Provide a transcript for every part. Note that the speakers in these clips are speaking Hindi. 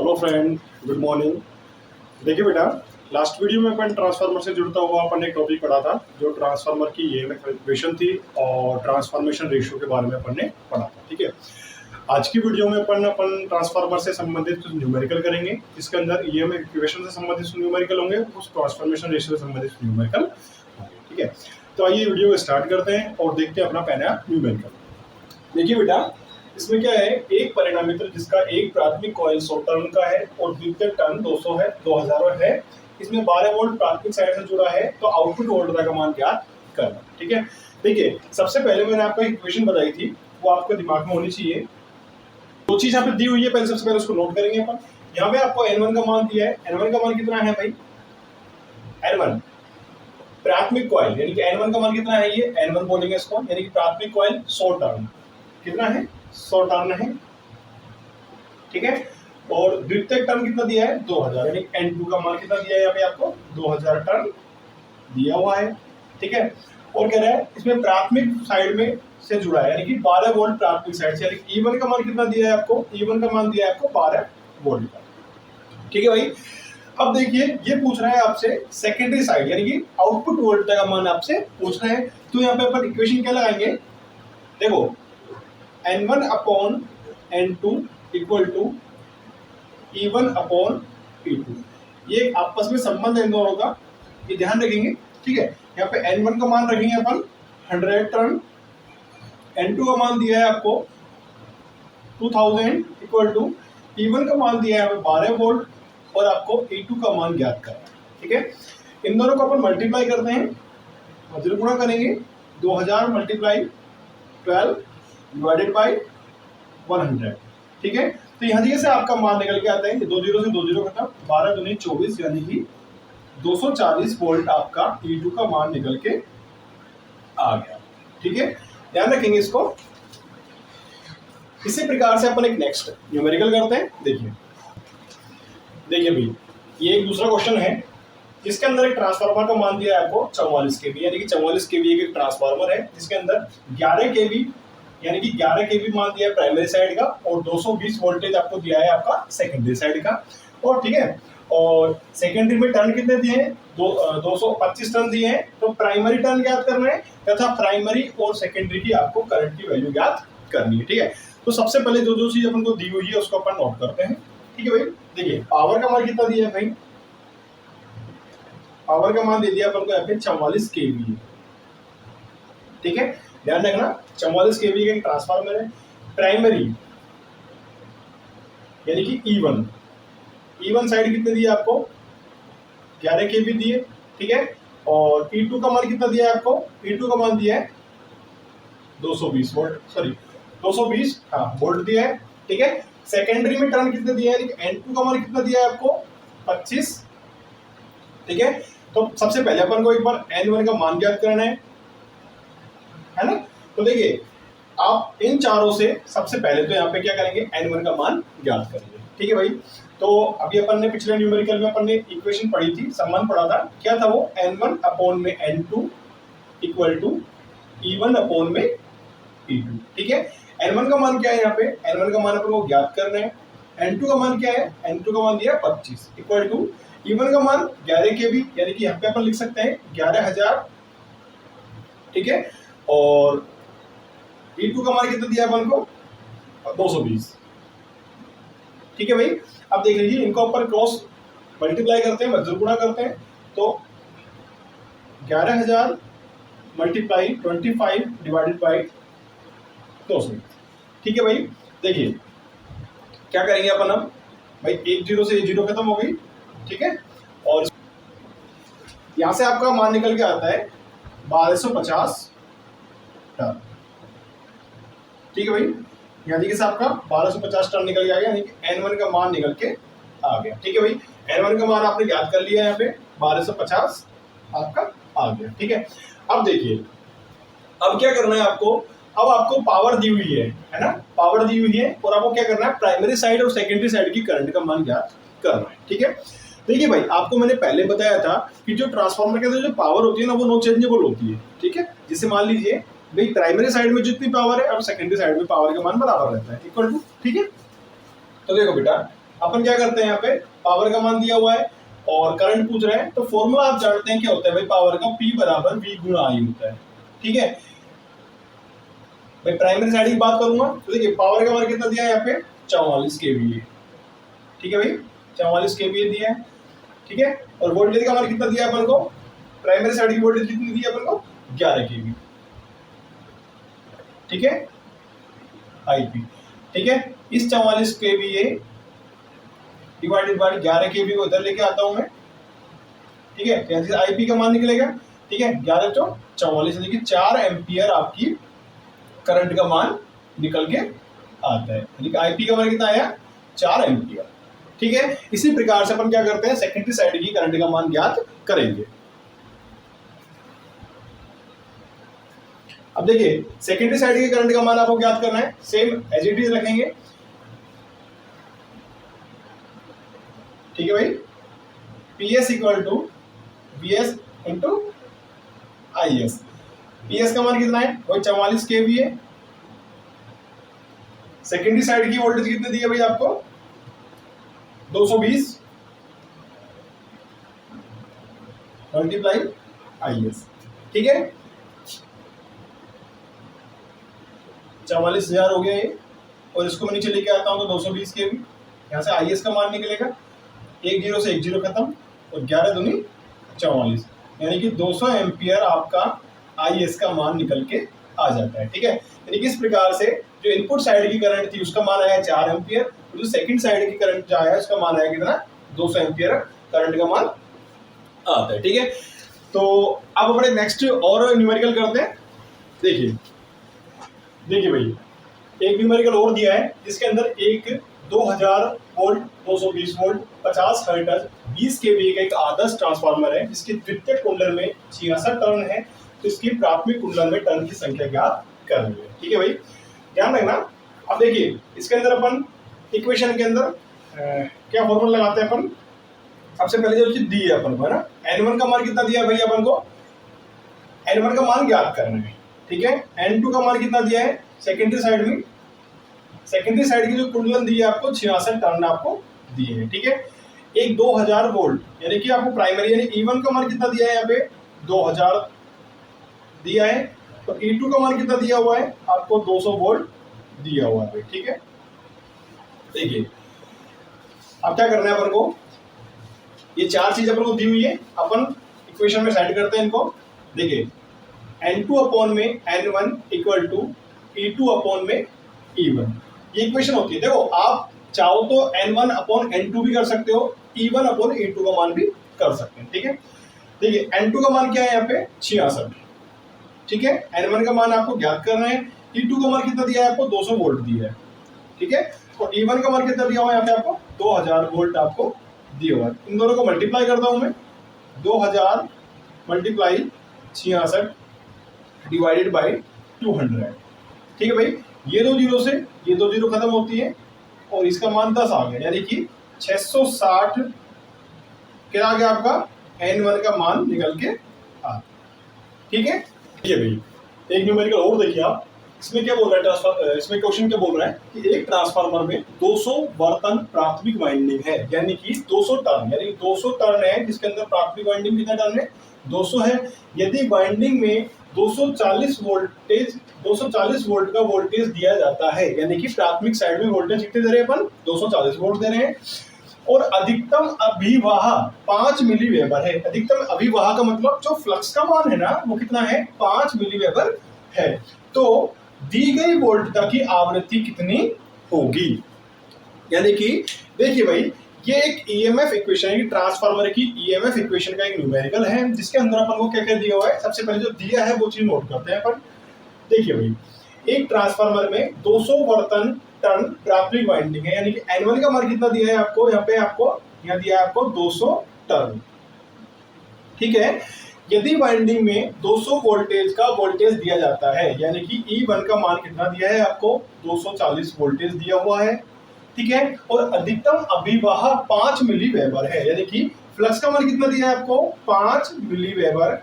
Hello friend, good morning. देखिए बेटा, लास्ट वीडियो में अपन ट्रांसफार्मर से जुड़ता हुआ अपन ने एक टॉपिक पढ़ा था जो ट्रांसफार्मर की ईएमएफ कैलकुलेशन थी और ट्रांसफॉर्मेशन रेशियो के बारे में अपन ने पढ़ा था। ठीक है, आज की वीडियो में अपन ट्रांसफार्मर से संबंधित कुछ न्यूमेरिकल करेंगे, जिसके अंदर ईएमएफ इक्वेशन से संबंधित न्यूमेरिकल होंगे, उस ट्रांसफॉर्मेशन रेशियो से संबंधित न्यूमेरिकल होंगे। ठीक है, तो आइए वीडियो को स्टार्ट करते हैं और देखते हैं अपना पहला न्यूमेरिकल। देखिए बेटा, इसमें क्या है, एक परिणामित्र जिसका एक प्राथमिक कॉइल 100 टर्न का है और द्वितीयक टर्न 200 है, 2000 है। इसमें 12 वोल्ट प्राथमिक साइड से जुड़ा है, तो आउटपुट वोल्टेज का मान ज्ञात करना। ठीक है, देखिए सबसे पहले मैंने आपको इक्वेशन बताई थी, वो आपके दिमाग में होनी चाहिए। दो चीज यहाँ पे दी हुई है, पहले सबसे पहले उसको नोट करेंगे अपन। यहाँ पे आपको N1 का मान दिया है। N1 का मान कितना है भाई? N1 प्राथमिक कॉइल, यानी कि N1 का मान कितना है, ये N1 बोलेंगे इसको, यानी कि प्राथमिक कॉइल 100 टर्न। कितना है? 100 टर्न है। ठीक है, और द्वितीयक टर्न कितना दिया है? 2000, यानी N2 का मान कितना दिया है यहाँ पे आपको? 2000 टर्न दिया हुआ है। ठीक है, और कह रहा है इसमें प्राथमिक साइड में से जुड़ा है, यानी कि 12 वोल्ट प्राथमिक साइड से, यानी E1 का मान कितना दिया है आपको? E1 का मान दिया है आपको 12 वोल्ट का। ठीक है भाई, अब देखिए ये पूछ रहा है आपसे सेकेंडरी साइड, यानी कि आउटपुट वोल्ट का मान आपसे पूछ रहा है। तो यहाँ पे अपन इक्वेशन क्या लगाएंगे? देखो, N1 upon N2 equal to E1 upon E2, ये आपस में संबंध है इन दोनों का, ये ध्यान रखेंगे। ठीक है, यहाँ पे N1 का मान रखेंगे अपन 100 टर्न, N2 का मान दिया है आपको 2000 इक्वल टू E1 का मान दिया है हमें 12 वोल्ट और आपको E2 का मान ज्ञात करना है। ठीक है, इन दोनों को अपन मल्टीप्लाई करते हैं, मध्य गुणा करेंगे। 2000 मल्टीप्लाई 12 डिवाइडेड बाई 100। ठीक है, तो यहाँ जैसे आपका मान निकल के आता है, 2 जीरो से 2 जीरो खत्म, 12 दूनी 24, यानी कि 240 वोल्ट आपका E2 का मान निकल के आ गया। ठीक है, ध्यान रखेंगे इसको। इसी प्रकार से अपन एक नेक्स्ट न्यूमेरिकल करते हैं। देखिए भाई, ये एक दूसरा क्वेश्चन है जिसके अंदर एक ट्रांसफार्मर का मान दिया है आपको 44 kV, यानी कि 44 kV एक ट्रांसफार्मर है जिसके अंदर 11 kV, यानी कि 11 kV मान दिया है प्राइमरी साइड का और 220 वोल्टेज आपको दिया है आपका सेकेंडरी साइड का। और ठीक है, और सेकेंडरी में टर्न कितने दिए हैं? 225 टर्न दिए हैं। तो प्राइमरी टर्न ज्ञात करना है तथा प्राइमरी और सेकेंडरी की आपको करंट की वैल्यू ज्ञात करनी है। ठीक है, तो सबसे पहले जो चीज अपन को दी हुई है उसको अपन नोट करते हैं। ठीक है भाई, देखिए पावर का मान कितना दिया है भाई? पावर का मान दे दिया अपन को यहाँ पे 44 kV। ठीक है, ध्यान रखना 44 kV का एक ट्रांसफार्मर है। प्राइमरी यानी कि E1 साइड कितने दिए आपको? 11 kV दिए। ठीक है, और E2 का मान कितना दिया है आपको? E2 का मान दिया है 220 वोल्ट, सॉरी 220 वोल्ट दिया है। ठीक है, सेकेंडरी में टर्न कितने दिए हैं? N2 का मान कितना दिया है आपको? 25। ठीक है, तो सबसे पहले अपन को एक बार N1 का मान ज्ञात करना है ना। तो देखिए, आप इन चारों से सबसे पहले तो यहाँ पे क्या करेंगे? N1 का मान ज्ञात करेंगे। ठीक है भाई, तो अभी अपन ने पिछले न्यूमेरिकल में अपन ने इक्वेशन पढ़ी थी, संबंध पढ़ा था, क्या था वो? N1 अपॉन में N2 equal to E1 upon में E2। ठीक है, N1 का मान क्या है? यहाँ पे N1 का मान अपन को ज्ञात करना है। N2 का मान क्या है? N2 का मान दिया 25 इक्वल टू E1 का मान 11 kV, यानी कि यहाँ पे अपन लिख सकते हैं 11,000। ठीक है, और E2 का मान कितना दिया अपन को? 220। ठीक है भाई, अब देख लीजिए, इनको ऊपर क्रॉस मल्टीप्लाई करते हैं, मध्य गुणा करते हैं, तो 11,000 मल्टीप्लाई 25 डिवाइडेड बाई 200। ठीक है भाई, देखिए क्या करेंगे अपन अब भाई, एक जीरो से एक जीरो खत्म हो गई। ठीक है, और यहां से आपका मान निकल के आता है 1250 टन। ठीक है भाई, यहाँ देखिए आपका 1250 टन निकल के आ गया, यानी कि N1 का मान निकल के आ गया। ठीक है भाई, N1 का मान आपने याद कर लिया, यहाँ पे 1250 आपका आ गया। ठीक है, अब देखिए, अब क्या करना है आपको? अब आपको पावर दी हुई है ना, पावर दी हुई है, और आपको क्या करना है? प्राइमरी साइड और सेकेंडरी साइड की करंट का मान ज्ञात करना है। ठीक है, देखिए भाई, आपको मैंने पहले बताया था कि जो ट्रांसफार्मर के अंदर जो पावर होती है ना, वो नो चेंजेबल होती है। ठीक है, जिसे मान लीजिए भाई प्राइमरी साइड में जितनी पावर है, अब सेकेंडरी साइड में पावर का मान बराबर रहता है, इक्वल टू। ठीक है, तो देखो बेटा, अपन क्या करते हैं, यहाँ पे पावर का मान दिया हुआ है और करंट पूछ रहे हैं, तो फॉर्मूला आप जानते हैं क्या होता है भाई, पावर का P बराबर V गुणा I होता है। ठीक है भाई, प्राइमरी साइड की बात करूंगा तो देखिए पावर का मान कितना दिया है यहाँ पे 44 kVA। ठीक है भाई, 44 kVA दिया है। ठीक है, और वोल्टेज का मान कितना दिया है अपन को, प्राइमरी साइड की वोल्टेज कितनी दी है अपन को 11 kV। ठीक है, IP। ठीक है, इस 44 kVA डिवाइडेड बाय 11 kV को इधर लेके आता हूं मैं। ठीक है, कैसे IP का मान निकलेगा, ठीक है 11 तो 44 यानी कि 4 एम्पियर आपकी करंट का मान निकल के आता है, यानी कि IP का मान कितना आया 4 एम्पियर। ठीक है, इसी प्रकार से अपन क्या करते हैं, सेकेंडरी साइड की करंट का मान ज्ञात करेंगे। अब देखिए सेकेंडरी साइड की करंट का मान आपको ज्ञात करना है, सेम एज इट इज रखेंगे। ठीक है भाई, PS equal to VS into IS। PS का मान कितना है वही 44 kVA। सेकेंडरी साइड की वोल्टेज कितनी दी है भाई आपको 220 मल्टीप्लाई IS। ठीक है, 44,000 हो गया ये, और इसको मैं नीचे लेके आता हूं तो 220 kV। यहाँ से IS का मान निकलेगा, एक जीरो से एक जीरो खत्म, और 11 दूनी 44, यानी कि 200 एम्पियर आपका IS का मान निकल के आ जाता है। ठीक है, यानी कि इस प्रकार से जो इनपुट साइड की करंट थी उसका मान आया 4 एम्पियर, और जो सेकंड साइड की करंट जो आया उसका मान आया कितना 200 एम्पियर करंट का मान आता है। ठीक है, तो अब अपने नेक्स्ट और न्यूमेरिकल करते हैं। देखिए भाई, एक न्यूमेरिकल और दिया है जिसके अंदर एक 2000 वोल्ट 220 वोल्ट 50 हर्ट्ज 20 kVA का एक आदर्श ट्रांसफार्मर है जिसके द्वितीयक कुंडल में 66 टर्न है, तो इसकी प्राथमिक कुंडल में टर्न की संख्या ज्ञात करनी है। ठीक है भाई, ध्यान रखना। अब देखिए इसके अंदर अपन इक्वेशन के अंदर क्या फॉर्मूला लगाते हैं अपन, सबसे पहले जो चीज दी है अपन को है ना, N1 का मान कितना दिया है भाई अपन को, N1 का मान ज्ञात करना है। ठीक है, N2 का मान कितना दिया है सेकेंडरी साइड में, सेकेंडरी साइड की जो कुंडलन दी है आपको 66 टर्न आपको दिए हैं। ठीक है, एक 2000 वोल्ट यानी कि आपको प्राइमरी यानी E1 का मान कितना दिया है यहाँ पे 2000 दिया है, तो E2 का मान कितना दिया हुआ है आपको 200 वोल्ट दिया हुआ है। ठीक है, देखिए अब क्या करना है अपन को, ये चार चीज अपन को दी हुई है, अपन इक्वेशन में सेट करते हैं इनको। देखिए N2 अपॉन में N1 equal to E2 upon में E1, ये इक्वेशन होती है। देखो आप चाहो तो N1 अपॉन N2 भी कर सकते हो, E1 अपॉन E2 का मान भी कर सकते हैं। ठीक है, देखिए N2 का मान क्या है यहाँ पे 66। ठीक है, N1 का मान आपको ज्ञात करना है, E2 का मान कितना दिया है आपको 200 वोल्ट दिया है। ठीक है, और E1 का मान कितना दिया हुआ है यहाँ पे आपको 2000 वोल्ट आपको दिया हुआ है। इन दोनों को मल्टीप्लाई करता हूं मैं, 2000 मल्टीप्लाई 66 डिवाइडेड बाई 200। ठीक है भाई, ये दो जीरो से ये दो जीरो खत्म होती है और इसका मान 10 आ गया, यानी कि 660 क्या आ गया आपका N1 का मान निकल के आ। ठीक है, ये भाई एक न्यूमेरिकल और देखिए आप, इसमें क्या बोल रहा है ट्रांसफार्मर, इसमें क्वेश्चन क्या बोल रहा है कि एक ट्रांसफार्मर में 200 वर्तन प्राथमिक वाइंडिंग है, यानी कि 200 टर्न, यानी 200 टर्न है जिसके अंदर प्राथमिक वाइंडिंग कितना टर्न है 200 है। यदि वाइंडिंग में 240 वोल्ट का वोल्टेज दिया जाता है, यानी कि प्राथमिक साइड में वोल्टेज कितने दे रहे हैं अपन 240 वोल्ट दे रहे हैं, और अधिकतम अभिवाह 5 मिली वेबर है। अधिकतम अभिवाह का मतलब जो फ्लक्स का मान है ना वो कितना है 5 मिली वेबर है, तो दी गई वोल्टता की आवृत्ति कितनी होगी। यानी कि देखिए भाई, ये एक ईएमएफ इक्वेशन है, ट्रांसफार्मर की ईएमएफ इक्वेशन का एक न्यूमेरिकल है जिसके अंदर अपन को क्या क्या दिया हुआ है। सबसे पहले जो दिया है वो चीज नोट करते हैं अपन। देखिए भाई, एक ट्रांसफार्मर में 200 वर्तन टर्न प्राथमिक वाइंडिंग है, यानी कि N1 का मान कितना दिया है आपको, यहाँ पे आपको यहाँ दिया है आपको 200 टर्न। ठीक है, यदि वाइंडिंग में 200 वोल्टेज का वोल्टेज दिया जाता है, यानी कि E1 का मान कितना दिया है आपको 240 वोल्टेज दिया हुआ है। ठीक है, और अधिकतम अभिवाह 5 मिली वेबर है, यानी कि फ्लक्स का मान कितना दिया है आपको 5 मिली वेबर।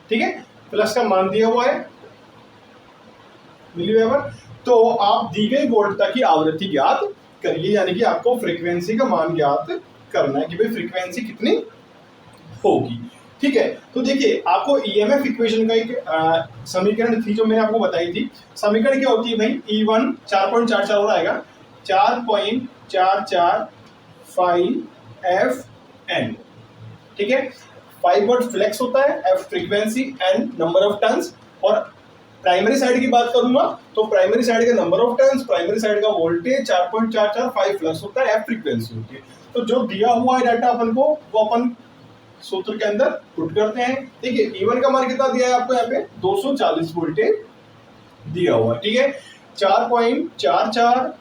ठीक है, फ्लक्स का मान दिया हुआ है मिली वेबर, तो आप दी गई वोल्टता की आवृत्ति ज्ञात करिए, यानी कि आपको फ्रीक्वेंसी का मान ज्ञात करना है कि भाई फ्रीक्वेंसी कितनी होगी। ठीक है, तो देखिए आपको ईएमएफ इक्वेशन का एक समीकरण थी जो मैंने आपको बताई थी। समीकरण क्या होती है भाई, E1 4.44 हो आएगा 4.445 FN। ठीक है, 5 वॉट फ्लेक्स होता है, F frequency, N number of turns. और प्राइमरी साइड की बात करूंगा तो प्राइमरी साइड का number of turns, primary side का वोल्टेज 4.445 फ्लक्स होता है, F फ्रीक्वेंसी होती है। तो जो दिया हुआ है डाटा अपन को वो अपन सूत्र के अंदर पुट करते हैं। ठीक है, E1 का मान कितना दिया है आपको, यहाँ पे 240 वोल्टेज दिया हुआ है। ठीक है, 4.44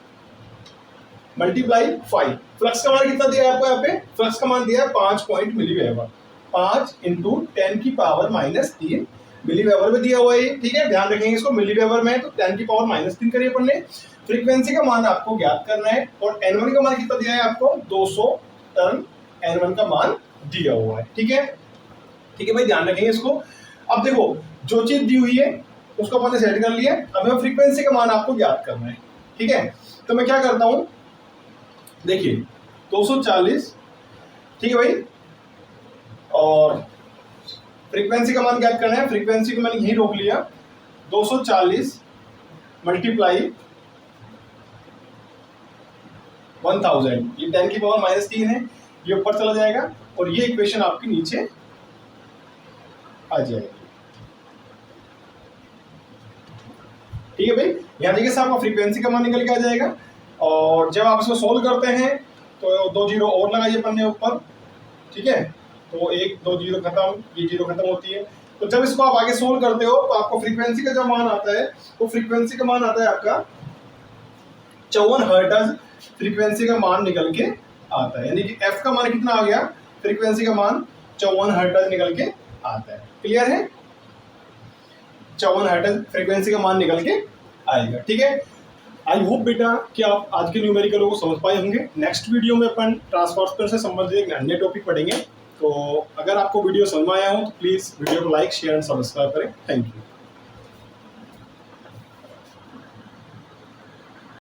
मल्टीप्लाई 5, फ्लक्स का मान कितना दिया है आपको, यहाँ पे फ्लक्स का मान दिया है 5 मिलीवेबर, 5 इंटू 10⁻³ मिलीवेबर में दिया हुआ है। ठीक है, ध्यान रखेंगे इसको, मिलीवेबर में तो 10⁻³ करिए अपन ने। फ्रीक्वेंसी का मान आपको ज्ञात करना है और N1 का मान कितना दिया है आपको, 200 टर्न N1 का मान दिया हुआ है। ठीक है, ठीक है भाई, ध्यान रखेंगे इसको। अब देखो जो चीज दी हुई है उसको अपन ने सेट कर लिया, अब हमें फ्रीक्वेंसी का मान आपको ज्ञात करना है। ठीक है, तो मैं क्या करता हूं, देखिए 240, ठीक है भाई, और फ्रीक्वेंसी का मान ज्ञात करना है। फ्रीक्वेंसी को मैंने यहीं रोक लिया, 240 मल्टीप्लाई 1000, ये 10⁻³ है, ये ऊपर चला जाएगा और ये इक्वेशन आपकी नीचे आ जाएगी। ठीक है भाई, यहां देखिए साहब आपका फ्रीक्वेंसी का मान निकल के आ जाएगा। और जब आप इसको सोल्व करते हैं तो 2 जीरो और लगाइए पन्ने ऊपर। ठीक है, तो 1 2 जीरो खत्म, ये जीरो खत्म होती है। तो जब इसको आप आगे सोल्व करते हो तो आपको फ्रीक्वेंसी का जो मान आता है वो फ्रीक्वेंसी का मान आता है आपका 54 हर्ट्ज फ्रीक्वेंसी का मान निकल के आता है, यानी कि F का मान कितना आ गया, फ्रीक्वेंसी का मान 54 हर्ट्ज निकल के आता है। क्लियर है, 54 हर्ट्ज फ्रीक्वेंसी का मान निकल के आएगा। ठीक है, आई होप बेटा कि आप आज के न्यूमेरिकलों को समझ पाए होंगे। नेक्स्ट वीडियो में अपन ट्रांसफार्मर से संबंधित एक अन्य टॉपिक पढ़ेंगे। तो अगर आपको वीडियो समझ में आया हो तो प्लीज़ वीडियो को लाइक, शेयर एंड सब्सक्राइब करें। Thank you.